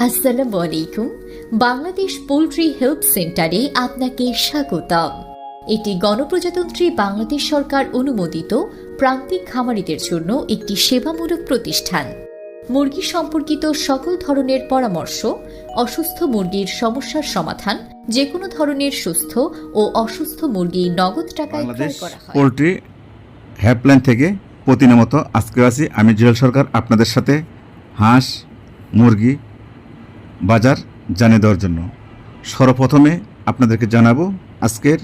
আসসালামু আলাইকুম। Bangladesh poultry help সেন্টারে আপনাকে স্বাগতম। এটি গণপ্রজাতন্ত্রী বাংলাদেশ সরকার অনুমোদিত প্রান্তিক খামারিদের জন্য একটি সেবামূলক প্রতিষ্ঠান। মুরগি সম্পর্কিত সকল ধরনের পরামর্শ, অসুস্থ মুরগির সমস্যার সমাধান, যে কোনো ধরনের সুস্থ ও অসুস্থ মুরগি নগদ টাকায় ক্রয় করা হয়। পোল্ট্রি হেল্পলাইন থেকে প্রতিনিয়ত আজকে আছি আমি জুয়েল সরকার আপনাদের সাথে হাঁস মুরগি বাজার জানিয়ে দেওয়ার জন্য। সর্বপ্রথমে আপনাদেরকে জানাবো আজকের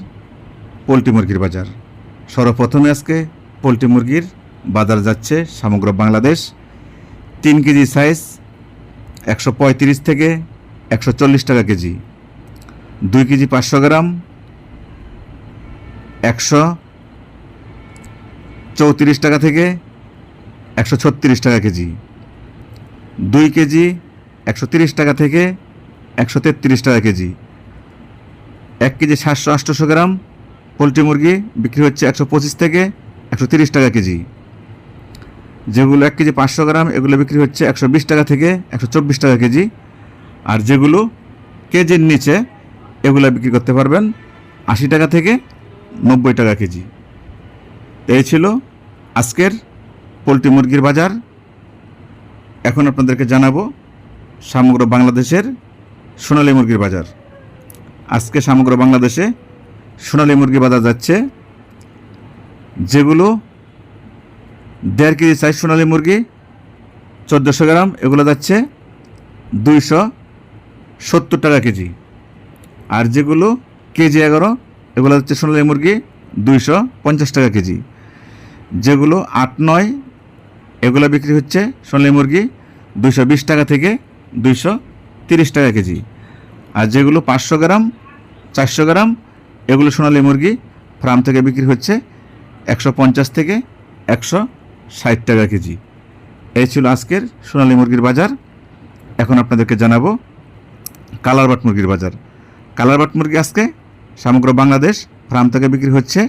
পোলট্রি মুরগির বাজার। সর্বপ্রথমে আজকে পোলট্রি মুরগির বাজার যাচ্ছে সমগ্র বাংলাদেশ 3 কেজি সাইজ 135 থেকে 140 টাকা কেজি, 2 কেজি 500 গ্রাম 134 টাকা থেকে 136 টাকা কেজি, 2 কেজি 130 টাকা থেকে 133 টাকা কেজি, 1 কেজি 700-800 গ্রাম পোলট্রি মুরগি বিক্রি হচ্ছে 125 থেকে 130 টাকা কেজি। যেগুলো 1 কেজি 500 গ্রাম এগুলো বিক্রি হচ্ছে 120 টাকা থেকে 124 টাকা কেজি। আর যেগুলো কেজির নিচে এগুলো বিক্রি করতে পারবেন 80 টাকা থেকে 90 টাকা কেজি। এই ছিল আজকের পোলট্রি মুরগির বাজার। এখন আপনাদেরকে জানাবো সমগ্র বাংলাদেশের সোনালী মুরগির বাজার। আজকে সমগ্র বাংলাদেশে সোনালী মুরগি বাজার যাচ্ছে, যেগুলো 1.5 কেজি সাইজ সোনালী মুরগি 1400 গ্রাম এগুলো যাচ্ছে 270 টাকা কেজি। আর যেগুলো কেজি 11 এগুলো হচ্ছে সোনালী মুরগি 250 টাকা কেজি। যেগুলো 8-9 এগুলো বিক্রি হচ্ছে সোনালী মুরগি 220 টাকা থেকে 230 টাকা কেজি। আর যেগুলো 500 গ্রাম 400 গ্রাম এগুলো সোনালী মুরগি ফার্ম থেকে বিক্রি হচ্ছে 150 থেকে 160 টাকা কেজি। এই ছিল আজকের সোনালী মুরগির বাজার। এখন আপনাদেরকে জানাবো কালারবাট মুরগির বাজার। কালারবাট মুরগি আজকে সমগ্র বাংলাদেশ ফার্ম থেকে বিক্রি হচ্ছে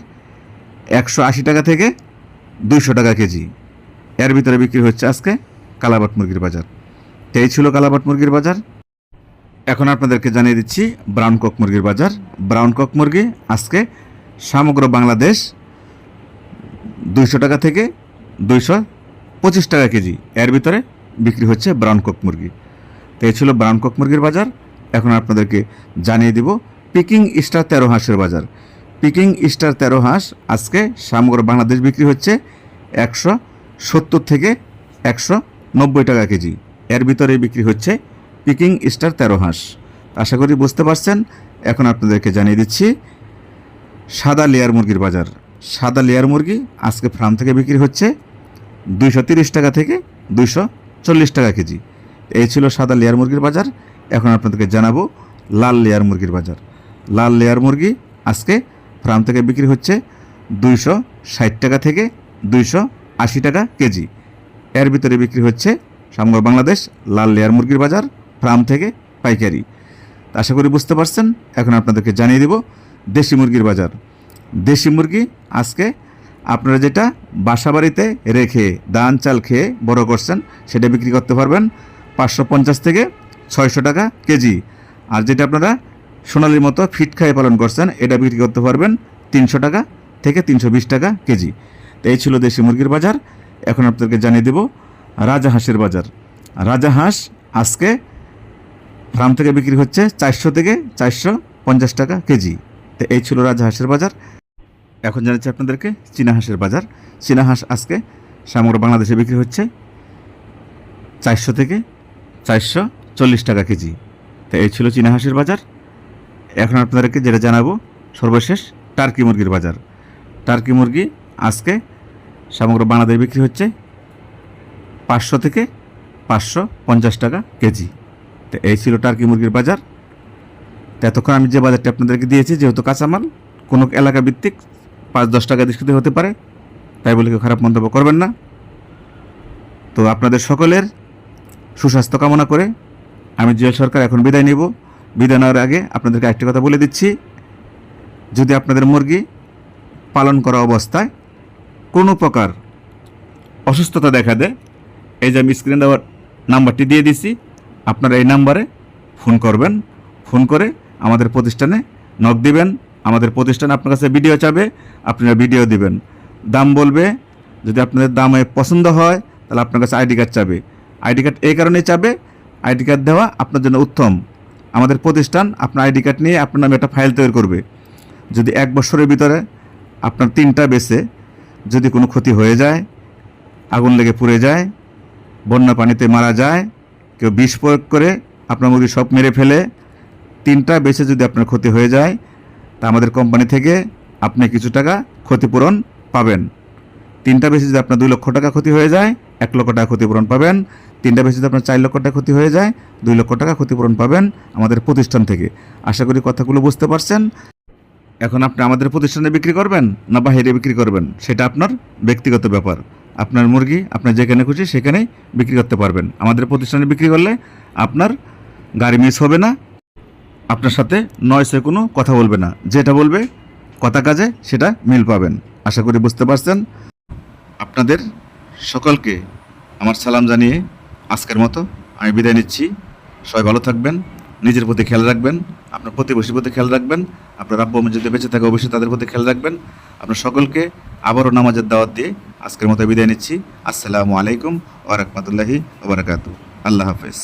180 টাকা থেকে 200 টাকা কেজি। এর ভিতরে বিক্রি হচ্ছে আজকে কালারবাট মুরগির বাজার। এই ছিল কালারবাট মুরগির বাজার। এখন আপনাদেরকে জানিয়ে দিচ্ছি ব্রাউন কক মুরগির বাজার। ব্রাউন কক মুরগি আজকে সমগ্র বাংলাদেশ 200 টাকা থেকে 225 টাকা কেজি। এর ভিতরে বিক্রি হচ্ছে ব্রাউন কক মুরগি। তো এই ছিল ব্রাউন কক মুরগির বাজার। এখন আপনাদেরকে জানিয়ে দিব পিকিং স্টার 13 হাঁসের বাজার। পিকিং স্টার 13 হাঁস আজকে সমগ্র বাংলাদেশ বিক্রি হচ্ছে 170 থেকে 190 টাকা কেজি। এর ভিতরে বিক্রি হচ্ছে পিকিং স্টার 13 হাঁস। আশা করি বুঝতে পারছেন। এখন আপনাদেরকে জানিয়ে দিচ্ছি সাদা লেয়ার মুরগির বাজার। সাদা লেয়ার মুরগি আজকে ফার্ম থেকে বিক্রি হচ্ছে 230 টাকা থেকে 240 টাকা কেজি। এই ছিল সাদা লেয়ার মুরগির বাজার। এখন আপনাদেরকে জানাবো লাল লেয়ার মুরগির বাজার। লাল লেয়ার মুরগি আজকে ফার্ম থেকে বিক্রি হচ্ছে 260 টাকা থেকে 280 টাকা কেজি। এর ভিতরে বিক্রি হচ্ছে সমগ্র বাংলাদেশ লাল লেয়ার মুরগির বাজার ফার্ম থেকে পাইকারি। আশা করি বুঝতে পারছেন। এখন আপনাদেরকে জানিয়ে দেব দেশি মুরগির বাজার। দেশি মুরগি আজকে আপনারা যেটা বাসা বাড়িতে রেখে ধান চাল খেয়ে বড় করছেন সেটা বিক্রি করতে পারবেন 550 থেকে 600 টাকা কেজি। আর যেটা আপনারা সোনালির মতো ফিট খাইয়ে পালন করছেন এটা বিক্রি করতে পারবেন 300 টাকা থেকে 320 টাকা কেজি। তো এই ছিল দেশি মুরগির বাজার। এখন আপনাদেরকে জানিয়ে দেব রাজহাঁসের বাজার। রাজহাঁস আজকে ফার্ম থেকে বিক্রি হচ্ছে 400 থেকে 450 টাকা কেজি। তো এই ছিল রাজহাঁসের বাজার। এখন জানাচ্ছি আপনাদেরকে চীনা হাঁসের বাজার। চীনা হাঁস আজকে সমগ্র বাংলাদেশে বিক্রি হচ্ছে 400 থেকে 440 টাকা কেজি। তো এই ছিল চীনা হাঁসের বাজার। এখন আপনাদেরকে যেটা জানাবো সর্বশেষ টার্কি মুরগির বাজার। টার্কি মুরগি আজকে সমগ্র বাংলাদেশে বিক্রি হচ্ছে 500 থেকে 550 টাকা কেজি। তো এই ছিল টার্কি মুরগির বাজার। তো এতক্ষণ আমি যে বাজারটি আপনাদেরকে দিয়েছি যেহেতু কাঁচামাল কোনো এলাকা ভিত্তিক 5-10 টাকা ডিসকাউন্ট হতে পারে, তাই বলে কেউ খারাপ মন্তব্য করবেন না। তো আপনাদের সকলের সুস্বাস্থ্য কামনা করে আমি জুয়েল সরকার এখন বিদায় নেব। বিদায় নেওয়ার আগে আপনাদেরকে একটি কথা বলে দিচ্ছি, যদি আপনাদের মুরগি পালন করা অবস্থায় কোনো প্রকার অসুস্থতা দেখা দেয়, এই যে আমি স্ক্রিনে দেওয়ার নাম্বারটি দিয়ে দিছি, আপনারা এই নাম্বারে ফোন করবেন, ফোন করে আমাদের প্রতিষ্ঠানে নক দিবেন। আমাদের প্রতিষ্ঠান আপনার কাছে ভিডিও চাবে, আপনারা ভিডিও দিবেন। দাম বলবে, যদি আপনাদের দামে পছন্দ হয় তাহলে আপনার কাছে আইডি কার্ড চাবে। আইডি কার্ড এই কারণেই চাবে, আইডি কার্ড দেওয়া আপনার জন্য উত্তম। আমাদের প্রতিষ্ঠান আপনার আইডি কার্ড নিয়ে আপনার নামে একটা ফাইল তৈরি করবে। যদি 1 বছরের ভিতরে আপনার 3টা বেচে যদি কোনো ক্ষতি হয়ে যায়, আগুন লেগে পুড়ে যায়, বন্যা পানিতে মারা যায়, কেউ বিষ প্রয়োগ করে আপনার মুরগি সব মেরে ফেলে, 3টা বেচে যদি আপনার ক্ষতি হয়ে যায়, তা আমাদের কোম্পানি থেকে আপনি কিছু টাকা ক্ষতিপূরণ পাবেন। 3টা বেচে যদি আপনার 2 লক্ষ টাকা ক্ষতি হয়ে যায়, 1 লক্ষ টাকা ক্ষতিপূরণ পাবেন। 3টা বেচে যদি আপনার 4 লক্ষ টাকা ক্ষতি হয়ে যায়, 2 লক্ষ টাকা ক্ষতিপূরণ পাবেন আমাদের প্রতিষ্ঠান থেকে। আশা করি কথাগুলো বুঝতে পারছেন। এখন আপনি আমাদের প্রতিষ্ঠানে বিক্রি করবেন না বাইরে বিক্রি করবেন, সেটা আপনার ব্যক্তিগত ব্যাপার। আপনার মুরগি আপনার যেখানে খুশি সেখানেই বিক্রি করতে পারবেন। আমাদের প্রতিষ্ঠানে বিক্রি করলে আপনার গাড়ি মিস হবে না, আপনার সাথে নয়সে কোনো কথা বলবে না। যেটা বলবে কথা কাজে সেটা মিল পাবেন। আশা করি বুঝতে পারছেন। আপনাদের সকলকে আমার সালাম জানিয়ে আজকের মতো আমি বিদায় নিচ্ছি। সবাই ভালো থাকবেন, নিজের প্রতি খেয়াল রাখবেন, আপনার প্রতিবেশীর প্রতি খেয়াল রাখবেন, আপনার আব্বু আম্মু যদি বেঁচে থাকে অবশ্যই তাদের প্রতি খেয়াল রাখবেন। আপনার সকলকে আবারও নামাজের দাওয়াত দিয়ে আজকের মতো বিদায় নিচ্ছি। আসসালামু আলাইকুম ওয়া রাহমাতুল্লাহি ওয়া বারাকাতুহু। আল্লাহ হাফেজ।